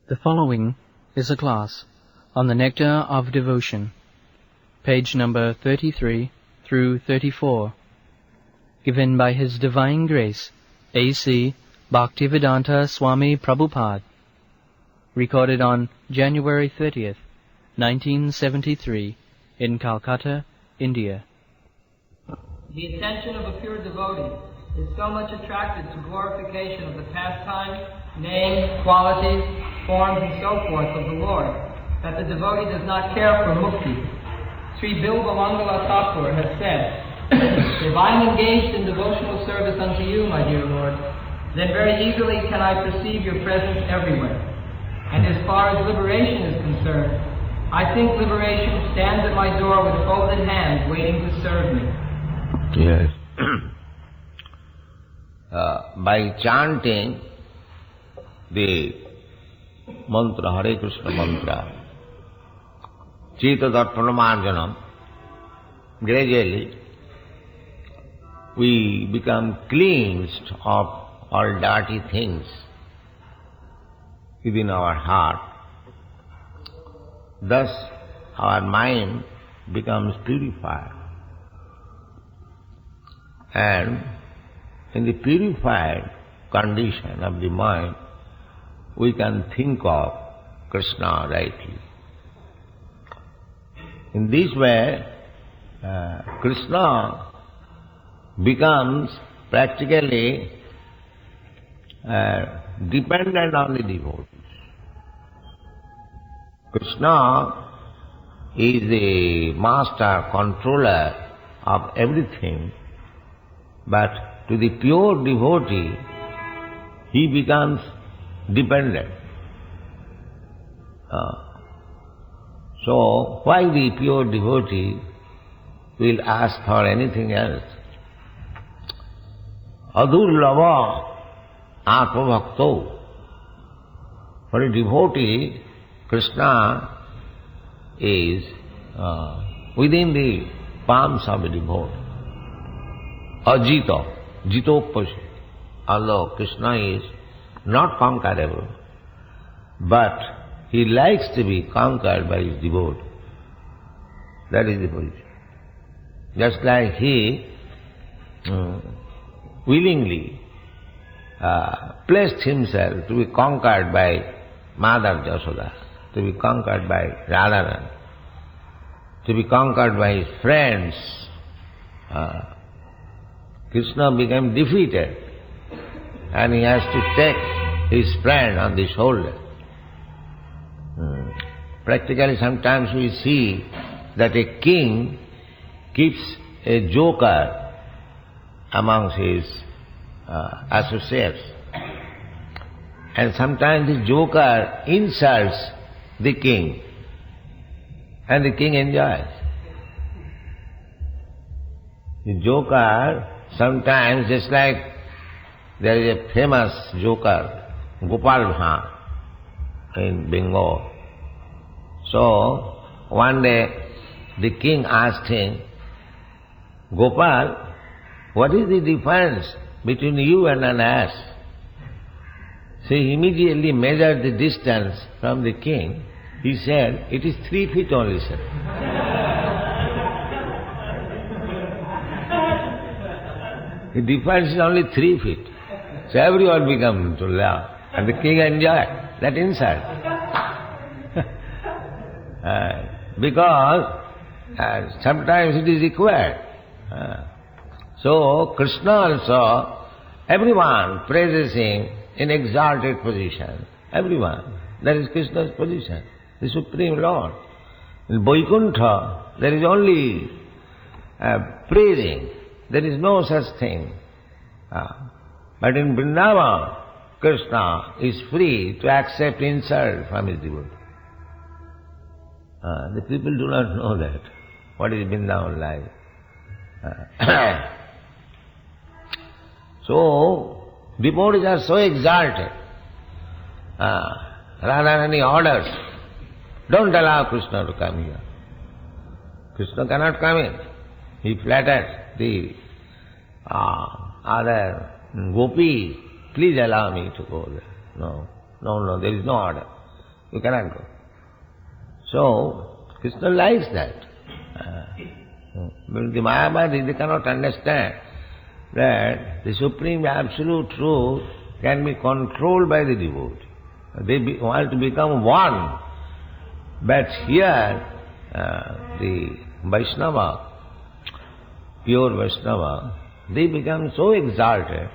The following is a class on the Nectar of Devotion, page number 33 through 34, given by His Divine Grace, A.C. Bhaktivedanta Swami Prabhupāda, recorded on January 30th, 1973, in Calcutta, India. The attention of a pure devotee is so much attracted to glorification of the pastime, name, qualities, forms, and so forth of the Lord, that the devotee does not care for mukti. Sri Bilvamangala Thakur has said, "If I am engaged in devotional service unto you, my dear Lord, then very easily can I perceive your presence everywhere. And as far as liberation is concerned, I think liberation stands at my door with folded hands waiting to serve me." Yes. By chanting the mantra, Hare Krishna mantra, Chita Darpanamarjanam, gradually we become cleansed of all dirty things within our heart. Thus our mind becomes purified. And in the purified condition of the mind, we can think of Krishna rightly. In this way, Krishna becomes practically dependent on the devotees. Krishna is the master controller of everything, but to the pure devotee, he becomes dependent. So, why the pure devotee will ask for anything else? Adurlava atmabhakto. For a devotee, Krishna is within the palms of a devotee. Ajita, jitopashi. Although Krishna is not conquerable, but he likes to be conquered by his devotee. That is the position. Just like he willingly placed himself to be conquered by Mother Jasoda, to be conquered by Radharani, to be conquered by his friends. Krishna became defeated and he has to take his friend on the shoulder. Practically sometimes we see that a king keeps a joker amongst his associates, and sometimes the joker insults the king and the king enjoys. The joker sometimes, just like there is a famous joker, Gopal Bhan, in Bengal. So, one day the king asked him, "Gopal, what is the difference between you and an ass?" So he immediately measured the distance from the king. He said, "It is 3 feet only, sir." The difference is only 3 feet. So everyone began to laugh, and the king enjoyed that insult. Because sometimes it is required. So Krishna also, everyone praises him in exalted position. Everyone. That is Krishna's position, the Supreme Lord. In Vaikuntha, there is only praising. There is no such thing. But in Vrindavan, Krishna is free to accept insult from his devotee. The people do not know that. What is Vrindavan like? So, devotees are so exalted. Radharani orders, "Don't allow Krishna to come here." Krishna cannot come in. He flattered the other gopis, "Please allow me to go there." No, there is no order. You cannot go. So, Krishna likes that. But the Mayavadi, they cannot understand that the Supreme Absolute Truth can be controlled by the devotee. They want to become one. But here, the Vaishnava, pure Vaishnava, they become so exalted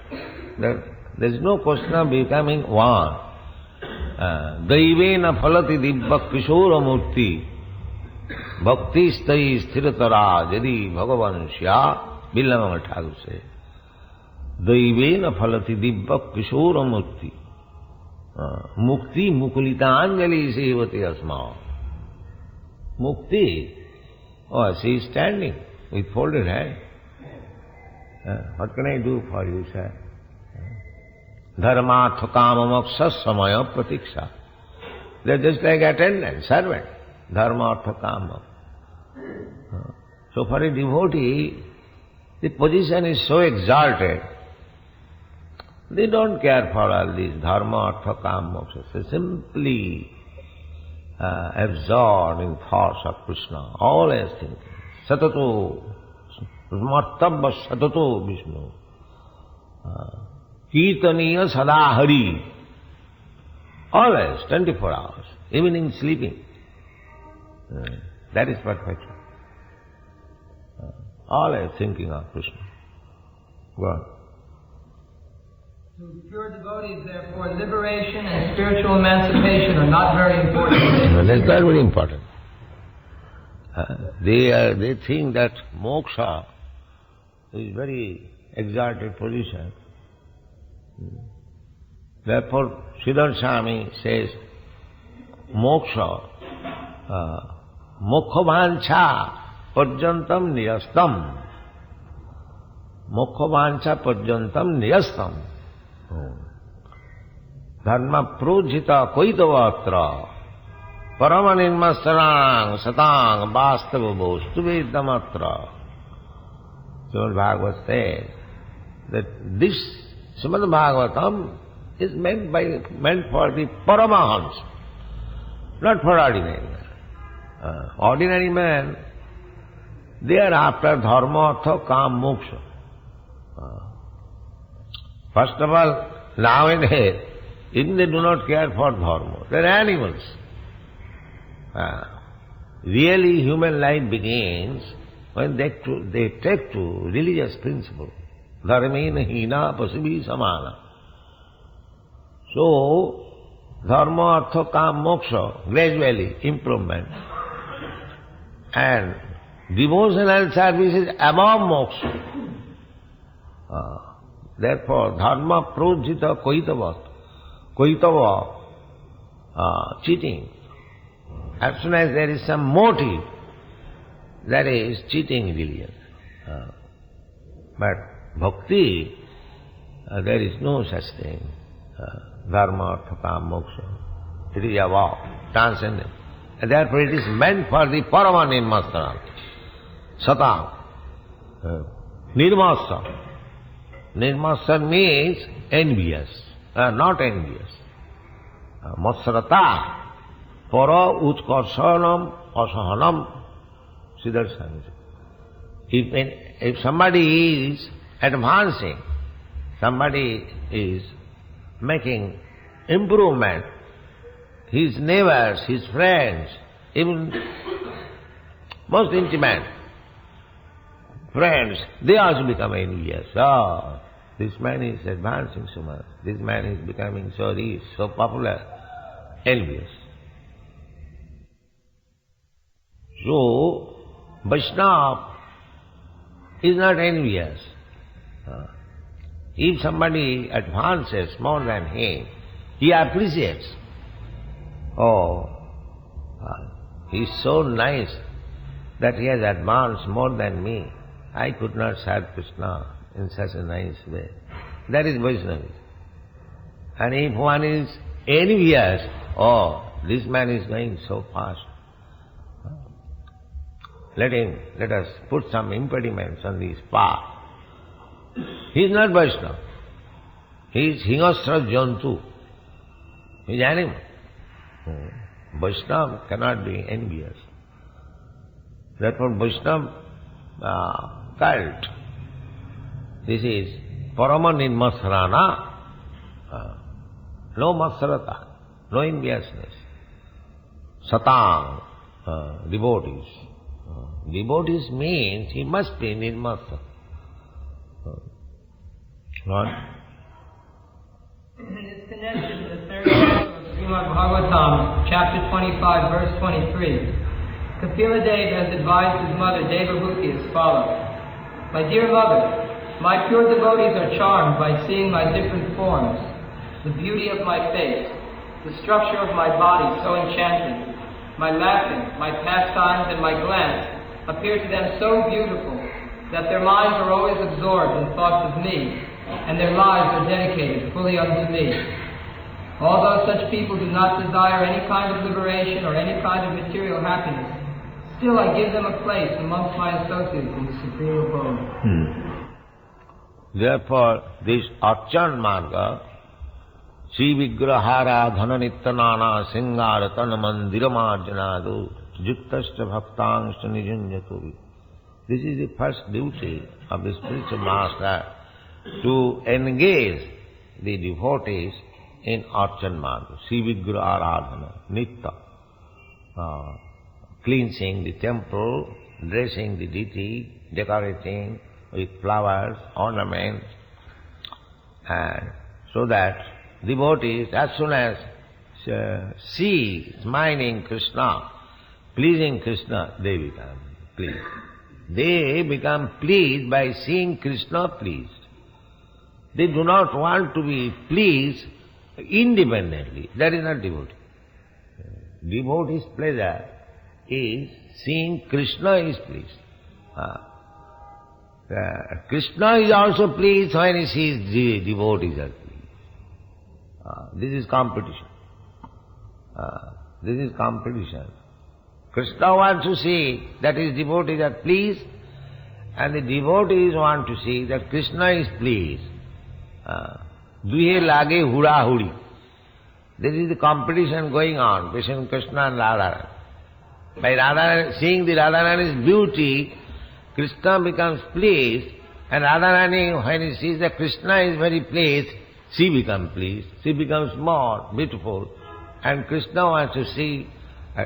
that there is no question of becoming one. Daivena phalati dibba kishora murti bhakti stai sthiratara jadi bhagavansya Billamama Thakur says. Daivena phalati dibba kishora murti mukti mukulita anjali sevati asma. Mukti, oh, she is standing with folded hand. What can I do for you, sir? Dharmartha kama moksha samaya pratiksha. They are just like attendant, servant. Dharmartha kama. So for a devotee, the position is so exalted, they don't care for all these dharma, artha, kama, moksha. They simply absorbed in thoughts of Krishna, always thinking. Satato, smartabha satato Vishnu. Kirtaniya sada hari. Always, 24 hours, evening sleeping. That is perfection. Always thinking of Krishna. Go on. To pure devotees, therefore, liberation and spiritual emancipation are not very important. No, that's not very important. They think that moksha is very exalted position. Therefore, Sridhar Swami says, moksha, mokkhavancha parjantam niyastam. Mokkhavancha parjantam niyastam. Dharma projita koitavatra paramanirmastarang satang vastava bostu vedamatra. Srimad Bhagavad says that this Srimad Bhagavatam is meant for the Paramahans, not for ordinary man. Ordinary man, they are after dharma, artha, kam, moksha. First of all, nowadays, even they do not care for dharma. They are animals. Really human life begins when they take to religious principle. Dharmena hina pasibhi samana. So, dharma, artha, kam, moksha, gradually improvement. And devotional service is above moksha. Therefore, dharma projita koitava, cheating. As soon as there is some motive, that is cheating religion. But bhakti, there is no such thing. Dharma, artha, kam, moksha. It is above, transcendent. And therefore it is meant for the paramanirmasana. Satam. Nirmasa. Nirmasa means envious, not envious. Masrata. Para utkarsanam asahanam. Siddhartha. If somebody is advancing, somebody is making improvement, his neighbors, his friends, even most intimate friends, they also become envious. Oh, this man is advancing so much, this man is becoming so rich, so popular, envious. So, Vaishnava is not envious. If somebody advances more than him, he appreciates. Oh, he is so nice that he has advanced more than me. I could not serve Krishna in such a nice way. That is Vaishnava. And if one is envious, oh, this man is going so fast. Let us put some impediments on his path. He is not Vaishnava. He is Hingasra Jantu. He is animal. Vaishnava cannot be envious. Therefore Vaishnava cult, this is Parama Nirmasarana, no Masarata, no enviousness. Satang, devotees. Devotees means he must be Nirmasa. What? In this connection, the third chapter of Srimad Bhagavatam, chapter 25, verse 23, Kapila Deva has advised his mother Devahuti as follows. My dear mother, my pure devotees are charmed by seeing my different forms, the beauty of my face, the structure of my body so enchanting, my laughing, my pastimes, and my glance appear to them so beautiful that their minds are always absorbed in thoughts of me, and their lives are dedicated fully unto me. Although such people do not desire any kind of liberation or any kind of material happiness, still I give them a place amongst my associates in the Supreme Abode. Therefore, this Archan Marga, Sri Vigrahara Dhananittanana Singaratana Mandiramarjanadu Juktascha Bhaktangsta Nijunjatovi. This is the first duty of the spiritual master, to engage the devotees in Archan Marga, Sri Vigrahara Nitta, cleansing the temple, dressing the deity, decorating with flowers, ornaments, and so that devotees, as soon as see smiling Krishna, pleasing Krishna, they become pleased. They become pleased by seeing Krishna pleased. They do not want to be pleased independently. That is not devotee. Devotee's pleasure is seeing Krishna is pleased. Krishna is also pleased when he sees the devotees are pleased. This is competition. This is competition. Krishna wants to see that his devotees are pleased, and the devotees want to see that Krishna is pleased. Duhe lage hura huri. This is the competition going on between Krishna and Radharani. By Radharani, seeing the Radharani's beauty, Krishna becomes pleased, and Radharani, when he sees that Krishna is very pleased, she becomes pleased. She becomes more beautiful, and Krishna wants to see.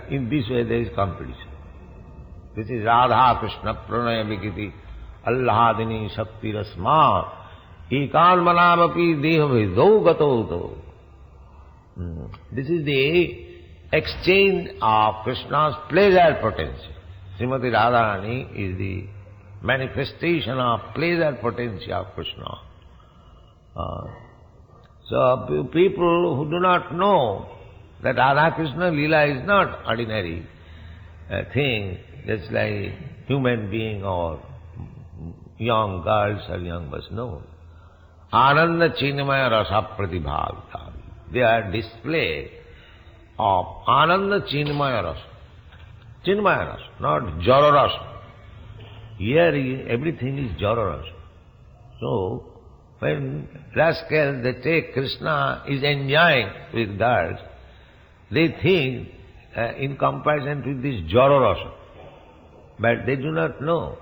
In this way there is competition. This is Radha Krishna Pranaya Vikiti Allahadini Shakti Rasma Ekanmanamapi Dehavidho Gato. This is the exchange of Krishna's pleasure potential. Srimati Radharani is the manifestation of pleasure potential of Krishna. So people who do not know that Radha Krishna Leela is not ordinary thing, just like human being or young girls or young boys. No. Ananda Chinmaya Rasa Pratibhavita. They are display of Ananda Chinmaya Rasa. Chinmaya Rasa, not Jara Rasa. Here everything is Jara Rasa. So, when rascals, they take Krishna is enjoying with girls, they think in comparison with this Jara Rasa. But they do not know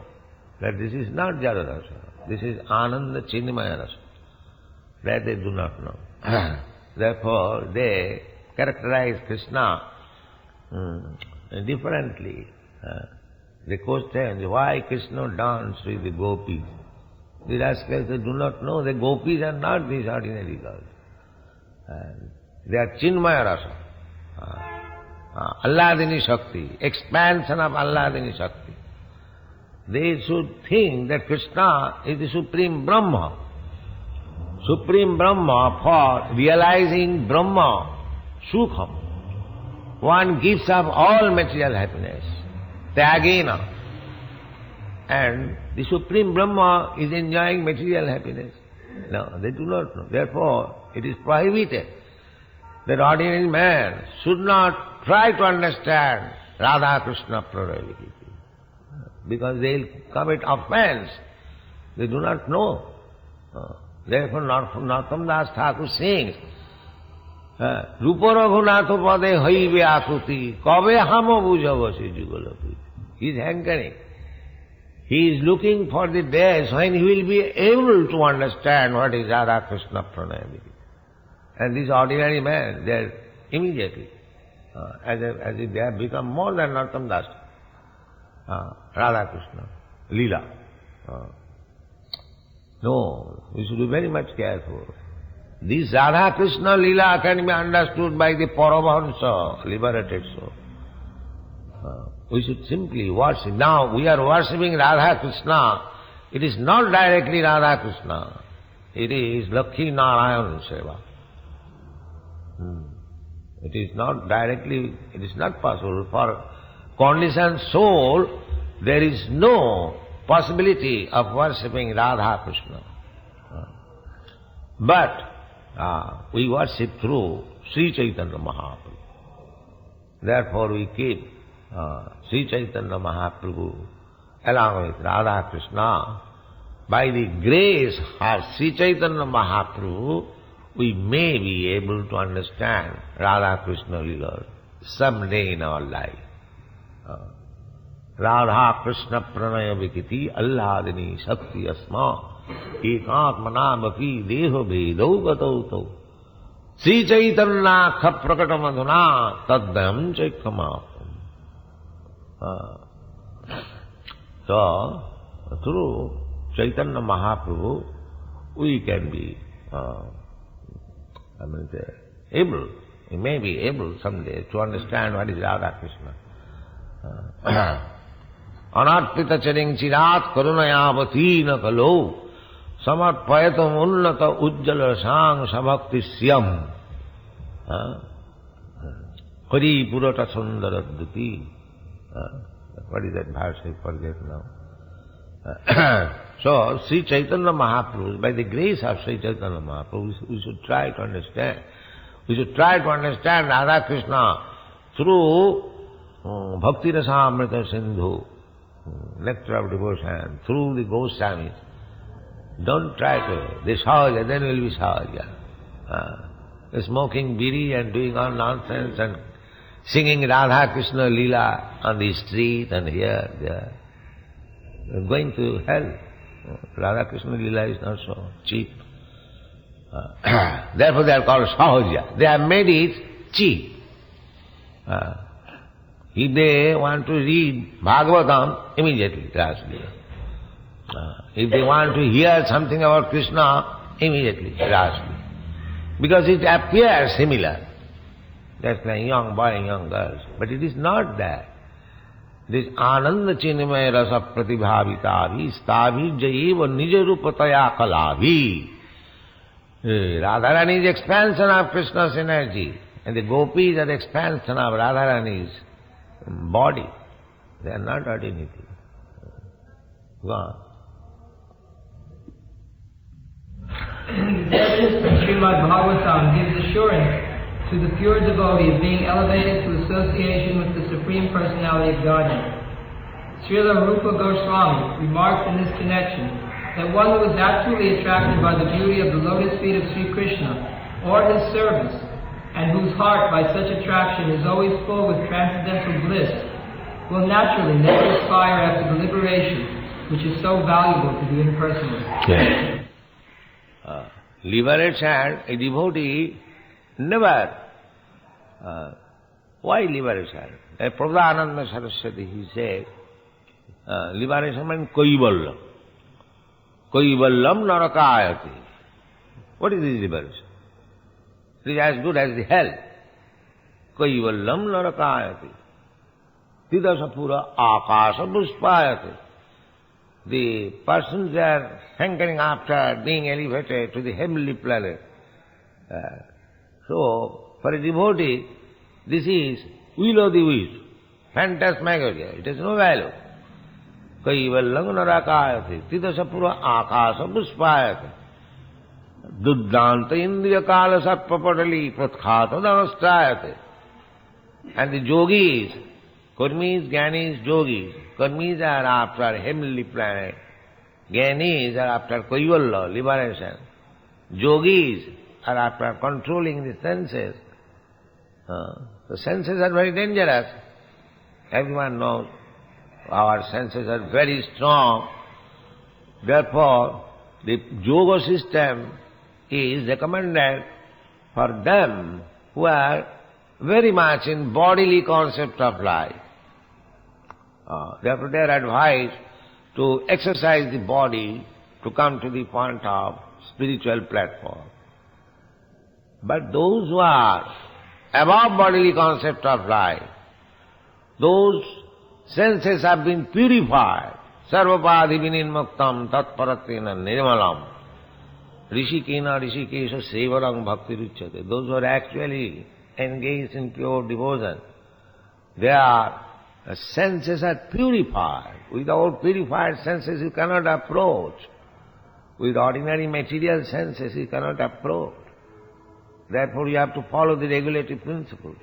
that this is not Jara Rasa. This is Ananda Chinmaya Rasa. That they do not know. Therefore, they characterize Krishna differently. They question why Krishna danced with the gopis. The rascals, they do not know the gopis are not these ordinary girls. They are Chinmaya Rasa. Alladini Shakti, expansion of Alladini Shakti. They should think that Krishna is the Supreme Brahma. Supreme Brahma, for realizing Brahma, Sukham. One gives up all material happiness, Tyagena. And the Supreme Brahma is enjoying material happiness. No, they do not know. Therefore, it is prohibited that ordinary man should not try to understand Radha Krishna plurality, because they will commit offense. They do not know. Therefore, Narottam Das Thakur sings, रूप रघुनाथ पदे हईबे आकृति कबे हम बुझब से जुगलपति. He is hankering. He is looking for the days when he will be able to understand what is Radha Krishna Pranaya. And this ordinary man, they are immediately, as if they have become more than Narottam Das, Radha Krishna, Leela. No, we should be very much careful. This Radha Krishna Leela can be understood by the Paramahansa, liberated soul. We should simply worship. Now we are worshipping Radha Krishna. It is not directly Radha Krishna. It is Lakshmi Narayan Seva. It is not directly, it is not possible. For conditioned soul, there is no possibility of worshipping Radha Krishna. But we worship through Sri Chaitanya Mahaprabhu. Therefore we keep Sri Chaitanya Mahaprabhu along with Radha Krishna. By the grace of Sri Chaitanya Mahaprabhu, we may be able to understand Radha Krishna Leela someday in our life. Radha Krishna Pranaya Vikiti Alladini Shakti Asma Ekatmana Bhapi Deho Vedau Gatau Sri Chaitanya Khaprakatam Adhuna Taddam Chaikamapam. So, through Chaitanya Mahaprabhu, we can be able, we may be able someday to understand what is Radha Krishna. Anarpita charing chirat karunayavatina kalo samarpayatam unnata ujjala sang sabhakti syam Hari purata sundaradduti. What is that verse? I forget now. So, Sri Chaitanya Mahaprabhu, by the grace of Sri Chaitanya Mahaprabhu, we should try to understand. We should try to understand Radha Krishna through Bhakti Rasamrita Sindhu, Nectar of Devotion, through the Goswamis. Don't try to. The Sahaja, then will be Sahaja. Smoking biri and doing all nonsense and singing Radha Krishna Leela on the street and here, there. You're going to hell. Radha Krishna Leela is not so cheap. Therefore they are called Sahaja. They have made it cheap. If they want to read Bhagavatam, immediately Rasa. If they want to hear something about Krishna, immediately Rasa. Because it appears similar. Just like young boy and young girls. But it is not that. This Ananda Chinmaya Rasa Pratibhavitavi Stavi Jaiva Nijarupataya Kalavi. Radharani's expansion of Krishna's energy and the gopis are the expansion of Radharani's body. They are not ordinary. Go on. The text from Shrimad Bhagavatam gives assurance to the pure devotee of being elevated to association with the Supreme Personality of Godhead. Srila Prabhupāda remarks in this connection that one who is actually attracted by the beauty of the lotus feet of Sri Krishna or his service, and whose heart by such attraction is always full with transcendental bliss, will naturally never aspire after the liberation which is so valuable to the impersonal. Yes. Liberation, a devotee never. Why liberation? Prabhupada Saraswati, he said, liberation means Kaivallam. Kaivallam narakayati. What is this liberation? It is as good as the hell. Kaivallam narakayati. Tidasapura akasa puspayati. The persons are hankering after being elevated to the heavenly planet. So, for a devotee, this is will of the wish, phantasmagoria. It has no value. Kaivallam narakayati, tidasapura akasa puspayati, duddhanta indriya kala sarpapatali pratkhata danastayati. And the yogis, Karmis, Gyanis, Yogis. Karmis are after heavenly planet. Gyanis are after Kaivalla, liberation. Yogis are after controlling the senses The senses are very dangerous. Everyone knows our senses are very strong. Therefore, the yoga system is recommended for them who are very much in bodily concept of life. Therefore, they are advised to exercise the body to come to the point of spiritual platform. But those who are above bodily concept of life, those senses have been purified. Sarvapadhi vinimuktam tatparatena nirmalam. Rishikena rishikesha sevarang bhakti ruchyate. Those who are actually engaged in pure devotion, their senses are purified. Without purified senses you cannot approach. With ordinary material senses you cannot approach. Therefore you have to follow the regulative principles.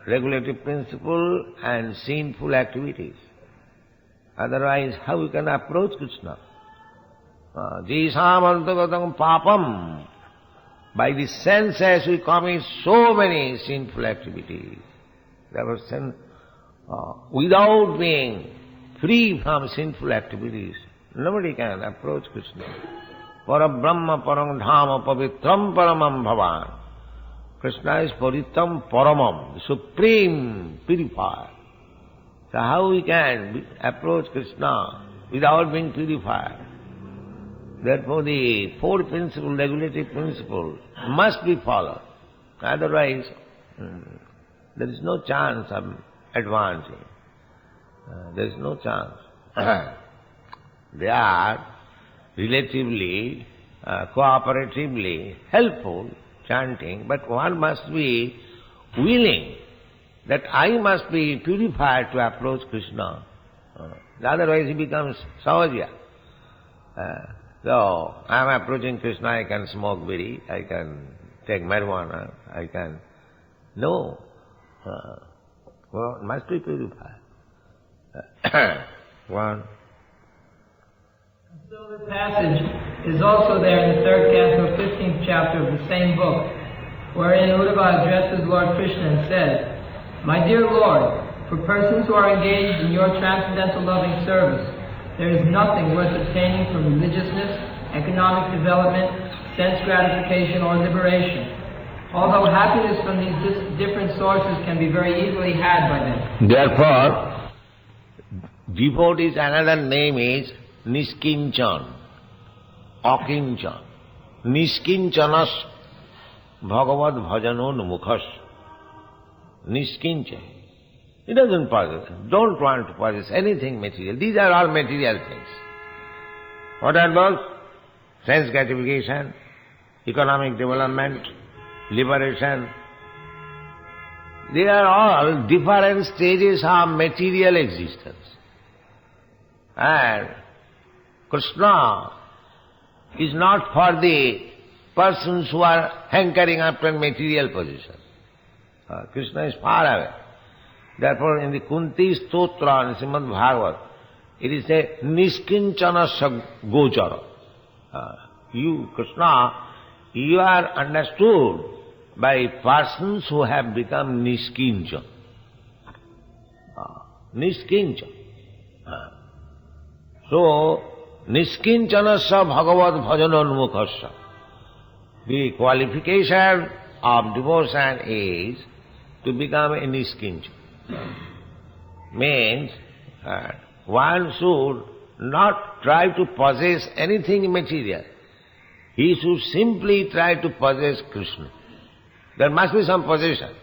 Regulative principle and sinful activities. Otherwise, how you can approach Krishna? Jisam antagatam papam. By the senses we commit so many sinful activities. Therefore, without being free from sinful activities, nobody can approach Krishna. Parabrahma parang dhama pavitram paramam bhavan. Krishna is paritram paramam, the supreme purifier. So how we can approach Krishna without being purified? Therefore the four principles, regulative principles, must be followed. Otherwise, there is no chance of advancing. There is no chance. They are relatively, cooperatively helpful, chanting, but one must be willing that I must be purified to approach Krishna. Otherwise he becomes savajya. So, I am approaching Krishna, I can smoke bidi, I can take marijuana, I can... No. Well, must be purified. One. So the passage is also there in the 3rd canto, 15th chapter of the same book, wherein Uddhava addresses Lord Krishna and says, "My dear Lord, for persons who are engaged in your transcendental loving service, there is nothing worth obtaining from religiousness, economic development, sense gratification, or liberation. Although happiness from these different sources can be very easily had by them." Therefore, devotee's another name is Niskinchan, Akinchan. Niskinchanas Bhagavad Bhajanon Mukhas. Niskinchan. He doesn't possess, don't want to possess anything material. These are all material things. What are those? Sense gratification, economic development, liberation. They are all different stages of material existence. And Krishna is not for the persons who are hankering after material possession. Krishna is far away. Therefore, in the Kunti Stotra in Shrimad Bhagavad, it is a Niskinchana Gochara. You, Krishna, you are understood by persons who have become Niskincha. Niskincha. So, Niskinchana Bhagavad Bhajanonmukhasya. The qualification of devotion is to become a Niskincha. Means one should not try to possess anything material. He should simply try to possess Krishna. There must be some possession.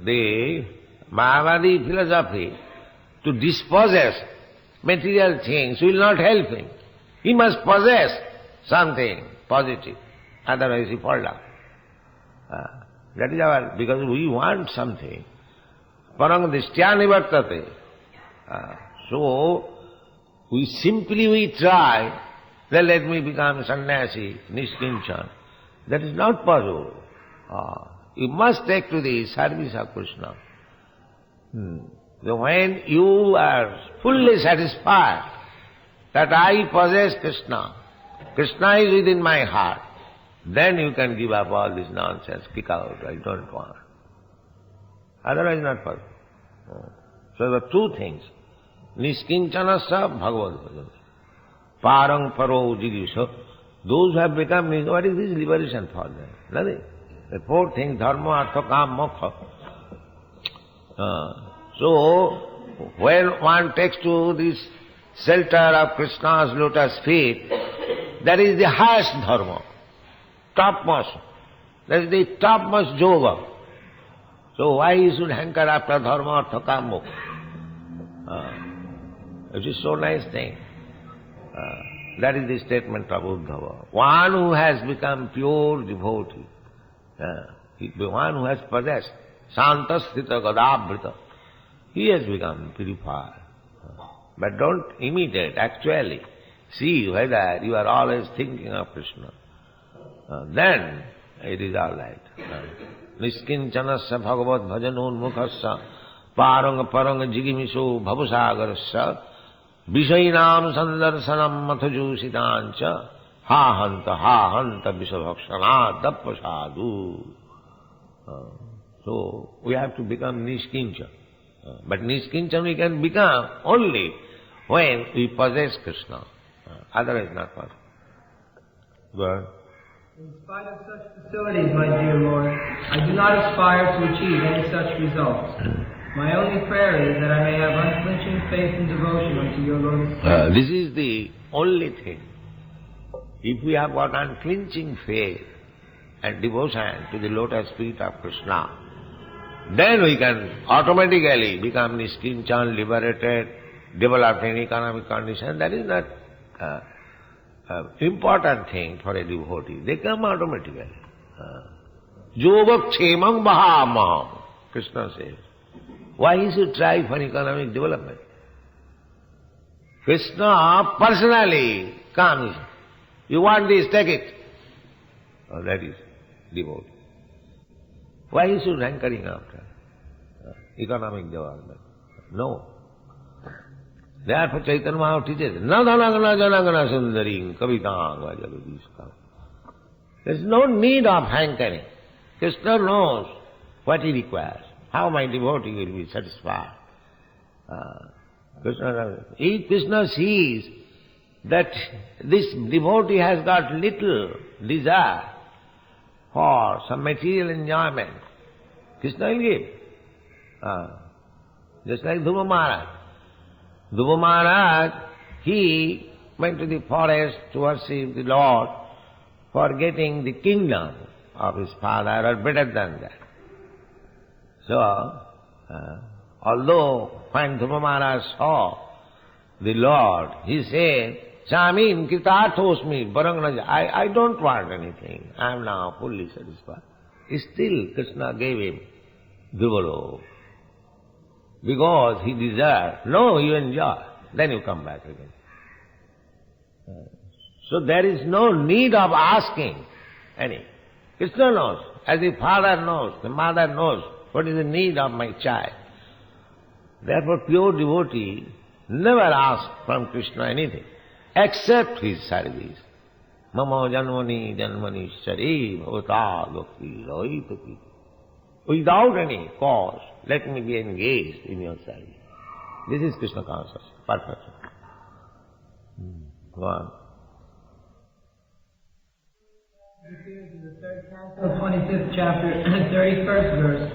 The Mayavadi philosophy, to dispossess material things will not help him. He must possess something positive, otherwise he falls down. That is our, because we want something. Parang dishtya nivartate. So, we try, then let me become sannyasi, Niskinchan. That is not possible. You must take to the service of Krishna. So when you are fully satisfied that I possess Krishna, Krishna is within my heart, then you can give up all this nonsense, kick out, I don't want. Otherwise not possible. So the two things, Niskincanasya Bhagavad, Parang Paro Jigisha, those who have become, what is this liberation for them? Nothing. The four things, Dharma, Artha, Kam, Moksha. So, when one takes to this shelter of Krishna's lotus feet, that is the highest Dharma, topmost. That is the topmost yoga. So why you should hanker after Dharma, Artha, Kam, Moksha? It is so nice thing. That is the statement of Uddhava. One who has become pure devotee, one who has possessed Santasthita Gadabrita, he has become purified. But don't imitate, actually. See whether you are always thinking of Krishna. Then it is all right. Niskincanasya bhagavad bhajanun mukhasya paranga paranga jigimiso bhavusagarasya Vishainam sandarsanam mathajusitancha ha hanta visabhakshana dappasadu. So we have to become Niskincha. But Niskincha we can become only when we possess Krishna. Otherwise not possible. Go ahead. In spite of such facilities, my dear Lord, I do not aspire to achieve any such results. My only prayer is that I may have unflinching faith and devotion unto your Lord. This is the only thing. If we have got unflinching faith and devotion to the lotus feet of Krishna, then we can automatically become Niskinchan, liberated, develop any economic condition. That is not important thing for a devotee. They come automatically. Yogakshemam bahamaham, Krishna says. Why he should try for economic development? Krishna personally comes. You want this, take it. Oh, that is devotee. Why he should hankering after economic development? No. Therefore Chaitanya Mahaprabhu teaches, na dhanagana janagana sundaring kavitang vajaludishka. There is no need of hankering. Krishna knows what he requires. How my devotee will be satisfied. If Krishna sees that this devotee has got little desire for some material enjoyment, Krishna will give. Just like Dhruva Maharaj. Dhruva Maharaj, he went to the forest to worship the Lord for getting the kingdom of his father, or better than that. So, although when Dhruva Maharaj saw the Lord, he said, Chamin kritarthosmi barangnaja, I don't want anything, I am now fully satisfied. Still Krishna gave him Dhruva, because he desired. No, you enjoy, then you come back again. So there is no need of asking any. Krishna knows, as the father knows, the mother knows, what is the need of my child. Therefore pure devotee never asks from Krishna anything, except his service. Mama janmani janmani shari bhavata bhakti raitaki. Without any cause, let me be engaged in your service. This is Krishna consciousness, perfection. Go on. It appears in the third canto, 25th chapter, 31st verse,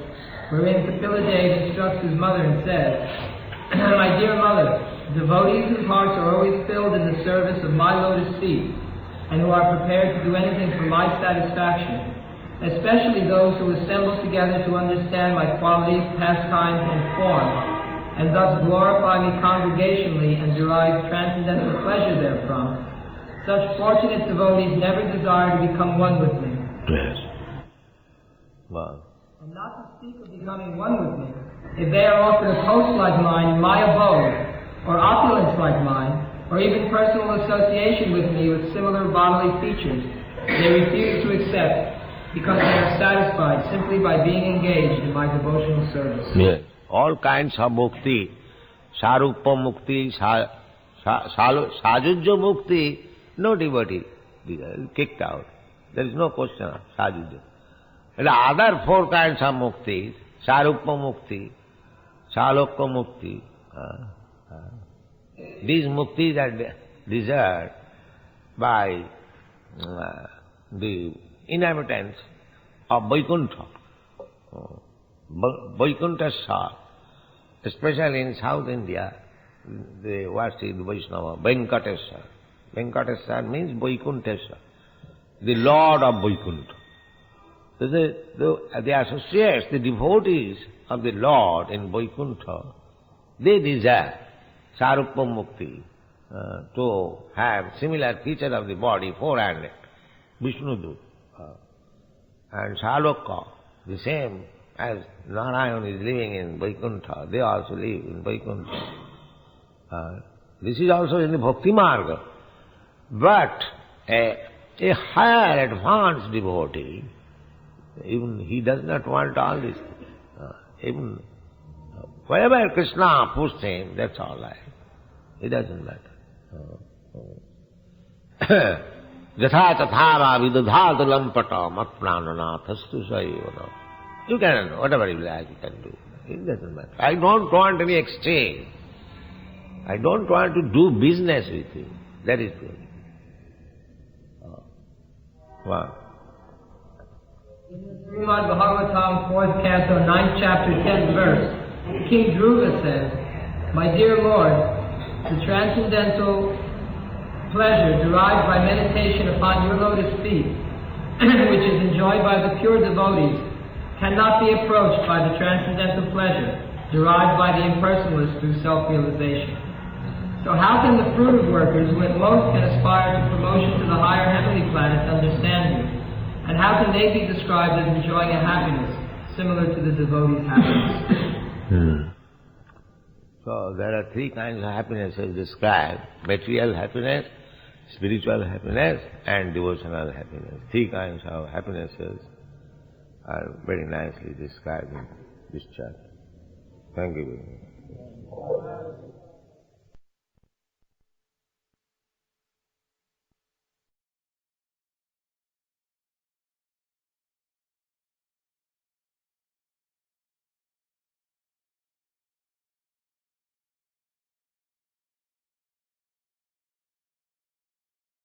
wherein Kapila instructs his mother and says, My dear mother, devotees whose hearts are always filled in the service of my lotus feet, and who are prepared to do anything for my satisfaction, especially those who assemble together to understand my qualities, pastimes, and form, and thus glorify me congregationally and derive transcendental pleasure therefrom, such fortunate devotees never desire to become one with me. Yes. Wow. And not to speak of becoming one with me, if they are offered a post like mine in my abode, or opulence like mine, or even personal association with me with similar bodily features, they refuse to accept, because they are satisfied simply by being engaged in my devotional service. Yes. All kinds of mukti, saruppa mukti, sajujya mukti, no devotee kicked out. There is no question of sadhudya. And other four kinds of mukti, saruppa mukti, salokka mukti, these muktis are desired by the inhabitants of Vaikuntha. Vaikuntha, especially in South India, they worship Vaishnava, Venkateswara. Venkateswara means Vaikunteswara, the Lord of Vaikuntha. The associates, the devotees of the Lord in Vaikuntha, they desire saruppa mukti, to have similar feature of the body, four-handed, Vishnudu, and Salokka, the same as Narayana is living in Vaikuntha, they also live in Vaikuntha. This is also in the Bhakti Marga. But a higher advanced devotee, even he does not want all this. Even wherever Krishna puts him, that's all right. It doesn't matter. Yatha tathava vidadhātu lampata mat prananathastu saivana. You can, whatever you like, you can do. It doesn't matter. I don't want any exchange. I don't want to do business with you. That is good. Wow. In the Shrimad Bhagavatam, 4th canto, 9th chapter, 10th verse, King Dhruva says, "My dear Lord, the transcendental pleasure derived by meditation upon your lotus feet, which is enjoyed by the pure devotees, cannot be approached by the transcendental pleasure derived by the impersonalists through self-realization. So how can the fruitive workers, who at most can aspire to promotion to the higher heavenly planets, understand you? And how can they be described as enjoying a happiness similar to the devotee's happiness?" So there are three kinds of happinesses described: material happiness, spiritual happiness, and devotional happiness. Three kinds of happinesses are very nicely described in this chapter. Thank you very much.